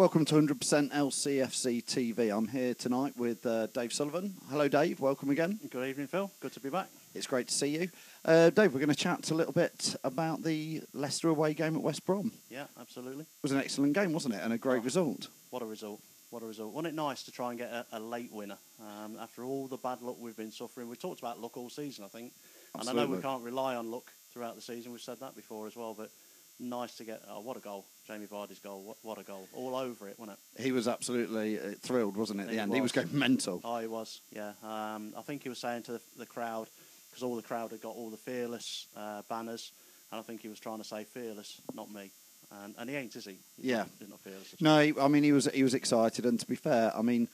Welcome to 100% LCFC TV. I'm here tonight with Dave Sullivan. Hello, Dave. Welcome again. Good evening, Phil. Good to be back. It's great to see you. Dave, we're going to chat a little bit about the Leicester away game at West Brom. Yeah, absolutely. It was an excellent game, wasn't it? And a great result. What a result. What a result. Wasn't it nice to try and get a late winner after all the bad luck we've been suffering? We talked about luck all season, I think. Absolutely. And I know we can't rely on luck throughout the season. We've said that before as well, but nice to get... Oh, what a goal. Jamie Vardy's goal. What a goal. All over it, wasn't it? He was absolutely thrilled, wasn't it, at the end? Was. He was going mental. Oh, he was, yeah. I think he was saying to the crowd, because all the crowd had got all the Fearless banners, and I think he was trying to say Fearless, not me. And he ain't, is he? He's not fearless. No, I mean, he was excited, and to be fair, I mean...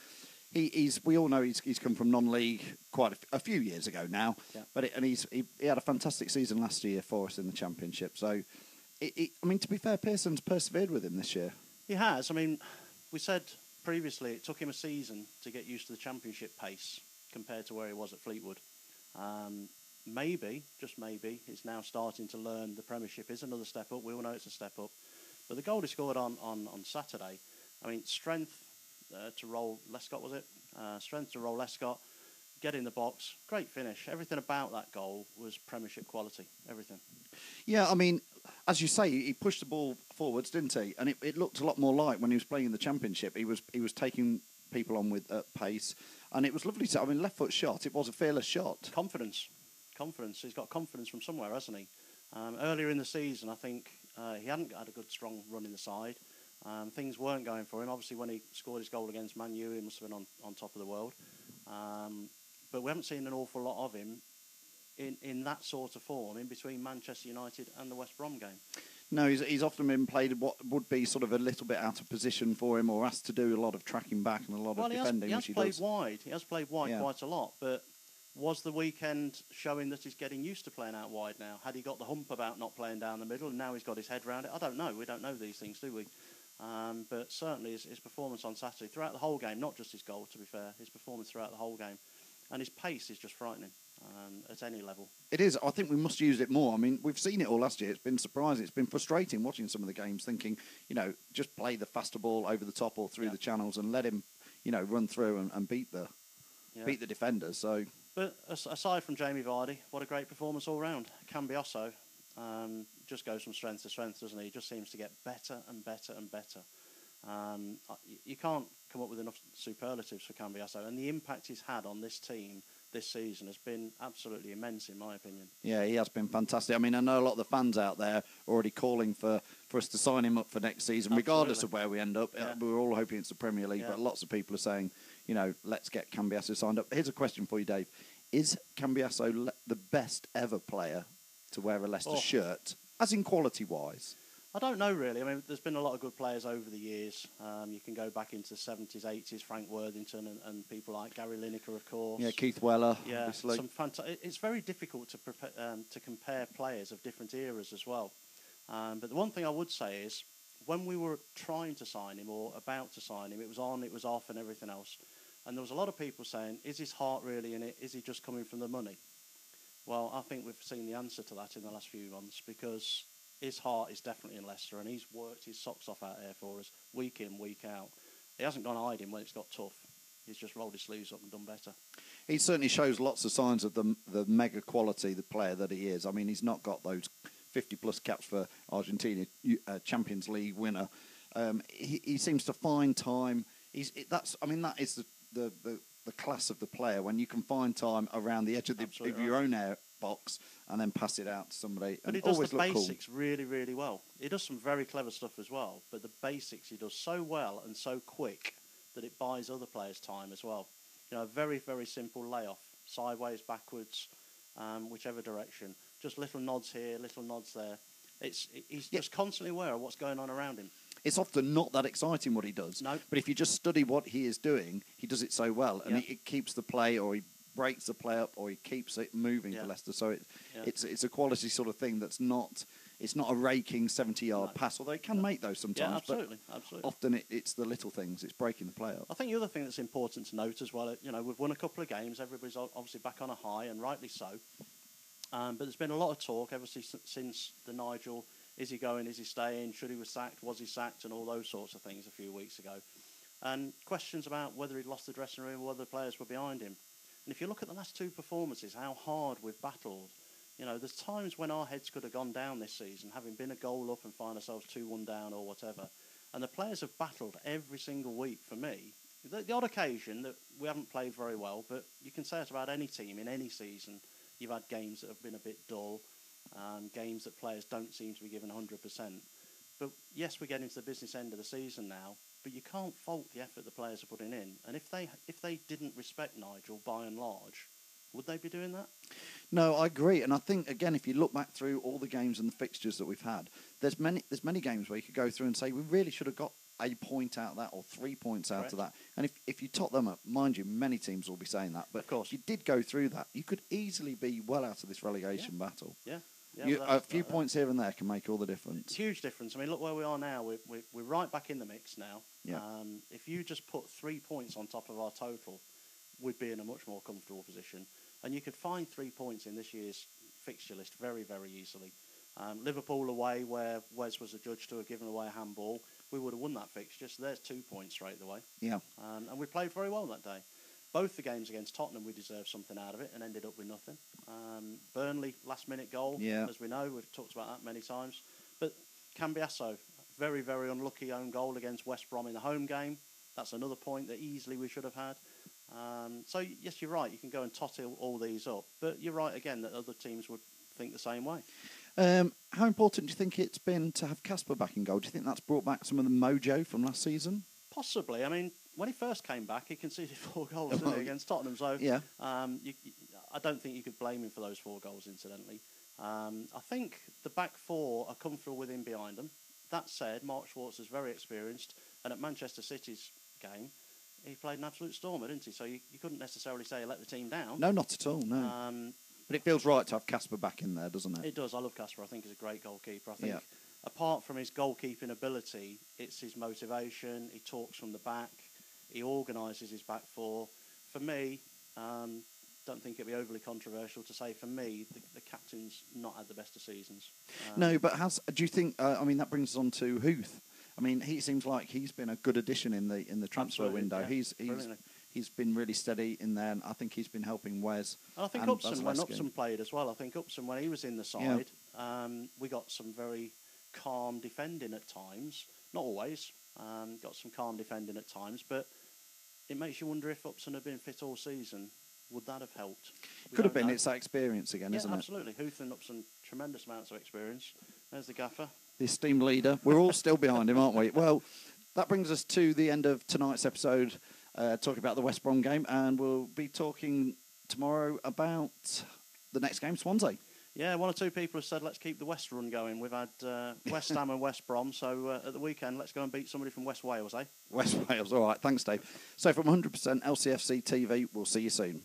We all know he's come from non-league quite a few years ago now, yeah. But he had a fantastic season last year for us in the Championship. So, I mean, to be fair, Pearson's persevered with him this year. He has. I mean, we said previously it took him a season to get used to the Championship pace compared to where he was at Fleetwood. Maybe, just maybe, he's now starting to learn the Premiership is another step up. We all know it's a step up. But the goal he scored on Saturday, I mean, strength to roll Lescott, was it? Strength to roll Lescott, get in the box, great finish. Everything about that goal was Premiership quality, everything. Yeah, I mean, as you say, he pushed the ball forwards, didn't he? And it looked a lot more like when he was playing in the Championship. He was taking people on with pace, and it was lovely to... I mean, left foot shot, it was a fearless shot. Confidence. He's got confidence from somewhere, hasn't he? Earlier in the season, I think he hadn't had a good, strong run in the side. Things weren't going for him. Obviously, when he scored his goal against Man U, he must have been on top of the world. But we haven't seen an awful lot of him in that sort of form in between Manchester United and the West Brom game. No, he's often been played what would be sort of a little bit out of position for him, or has to do a lot of tracking back and a lot of defending, which he does. He has played wide quite a lot, but was the weekend showing that he's getting used to playing out wide now? Had he got the hump about not playing down the middle, and now he's got his head round it? I don't know. We don't know these things, do we? But certainly his performance on Saturday, throughout the whole game, not just his goal, to be fair, his performance throughout the whole game, and his pace is just frightening at any level. It is. I think we must use it more. I mean, we've seen it all last year. It's been surprising. It's been frustrating watching some of the games, thinking, just play the faster ball over the top or through the channels and let him, run through and beat the defenders. So, but aside from Jamie Vardy, what a great performance all round. Cambiasso just goes from strength to strength, doesn't he? He just seems to get better and better and better. You can't come up with enough superlatives for Cambiasso, and the impact he's had on this team this season has been absolutely immense, in my opinion. Yeah, he has been fantastic. I mean, I know a lot of the fans out there are already calling for us to sign him up for next season, regardless of where we end up. Yeah. We're all hoping it's the Premier League, but lots of people are saying, let's get Cambiasso signed up. Here's a question for you, Dave. Is Cambiasso the best ever player to wear a Leicester shirt, as in quality-wise? I don't know, really. I mean, there's been a lot of good players over the years. You can go back into the 70s, 80s, Frank Worthington and people like Gary Lineker, of course. Yeah, Keith Weller, obviously. It's very difficult to compare players of different eras as well. But the one thing I would say is, when we were trying to sign him or about to sign him, it was on, it was off and everything else. And there was a lot of people saying, is his heart really in it? Is he just coming from the money? Well, I think we've seen the answer to that in the last few months, because his heart is definitely in Leicester, and he's worked his socks off out there for us, week in, week out. He hasn't gone hiding when it's got tough. He's just rolled his sleeves up and done better. He certainly shows lots of signs of the mega quality, the player that he is. I mean, he's not got those 50-plus caps for Argentina, Champions League winner. He seems to find time. That is the class of the player, when you can find time around the edge of your own box and then pass it out to somebody. But he does the basics really, really well. He does some very clever stuff as well, but the basics he does so well and so quick that it buys other players time as well. A very, very simple layoff, sideways, backwards, whichever direction. Just little nods here, little nods there. He's just constantly aware of what's going on around him. It's often not that exciting what he does. No. But if you just study what he is doing, he does it so well. And it keeps the play, or he breaks the play up, or he keeps it moving for Leicester. So it's a quality sort of thing that's not... It's not a raking 70-yard pass, although he can make those sometimes. Yeah, absolutely. But often it's the little things. It's breaking the play up. I think the other thing that's important to note as well, we've won a couple of games. Everybody's obviously back on a high, and rightly so. But there's been a lot of talk ever since the Nigel Is he going? Is he staying? Should he was sacked? Was he sacked? And all those sorts of things a few weeks ago. And questions about whether he'd lost the dressing room or whether the players were behind him. And if you look at the last two performances, how hard we've battled. You know, there's times when our heads could have gone down this season, having been a goal up and find ourselves 2-1 down or whatever. And the players have battled every single week for me. The odd occasion that we haven't played very well, but you can say it about any team in any season. You've had games that have been a bit dull, games that players don't seem to be given 100%. But yes, we're getting to the business end of the season now, but you can't fault the effort the players are putting in. And if they didn't respect Nigel by and large, would they be doing that? No, I agree. And I think, again, if you look back through all the games and the fixtures that we've had, there's many games where you could go through and say we really should have got a point out of that or 3 points out of that. And if you tot them up, mind you, many teams will be saying that. But of course, you did go through that. You could easily be well out of this relegation battle. Yeah. A few points here and there can make all the difference. It's a huge difference. I mean, look where we are now. We're right back in the mix now. Yeah. If you just put 3 points on top of our total, we'd be in a much more comfortable position. And you could find 3 points in this year's fixture list very, very easily. Liverpool away, where Wes was adjudged to have given away a handball, we would have won that fixture. So there's 2 points straight away. Yeah. And we played very well that day. Both the games against Tottenham, we deserved something out of it and ended up with nothing. Burnley, last-minute goal, as we know. We've talked about that many times. But Cambiasso, very, very unlucky own goal against West Brom in the home game. That's another point that easily we should have had. So, yes, you're right. You can go and tot all these up. But you're right, again, that other teams would think the same way. How important do you think it's been to have Kasper back in goal? Do you think that's brought back some of the mojo from last season? Possibly. I mean, when he first came back, he conceded 4 goals didn't he, against Tottenham. So yeah. I don't think you could blame him for those 4 goals, incidentally. I think the back 4 are comfortable with him behind them. That said, Mark Schwarzer is very experienced. And at Manchester City's game, he played an absolute stormer, didn't he? So you couldn't necessarily say he let the team down. No, not at all, no. But it feels right to have Kasper back in there, doesn't it? It does. I love Kasper. I think he's a great goalkeeper. I think apart from his goalkeeping ability, it's his motivation. He talks from the back. He organises his back 4. For me, don't think it'd be overly controversial to say, for me, the captain's not had the best of seasons. No, but do you think, that brings us on to Huth. I mean, he seems like he's been a good addition in the transfer window. Yeah, he's been really steady in there, and I think he's been helping Wes. And I think Upson, when Upson played as well, I think Upson, when he was in the side, we got some very calm defending at times. Not always. Got some calm defending at times, but it makes you wonder if Upson had been fit all season, would that have helped? Could have been. Know. It's that experience again, isn't it? Yeah, absolutely. Huth and Upson, tremendous amounts of experience. There's the gaffer. The esteemed leader. We're all still behind him, aren't we? Well, that brings us to the end of tonight's episode, talking about the West Brom game, and we'll be talking tomorrow about the next game, Swansea. Yeah, 1 or 2 people have said let's keep the West run going. We've had West Ham and West Brom, so at the weekend let's go and beat somebody from West Wales, eh? West Wales, all right. Thanks, Dave. So from 100% LCFC TV, we'll see you soon.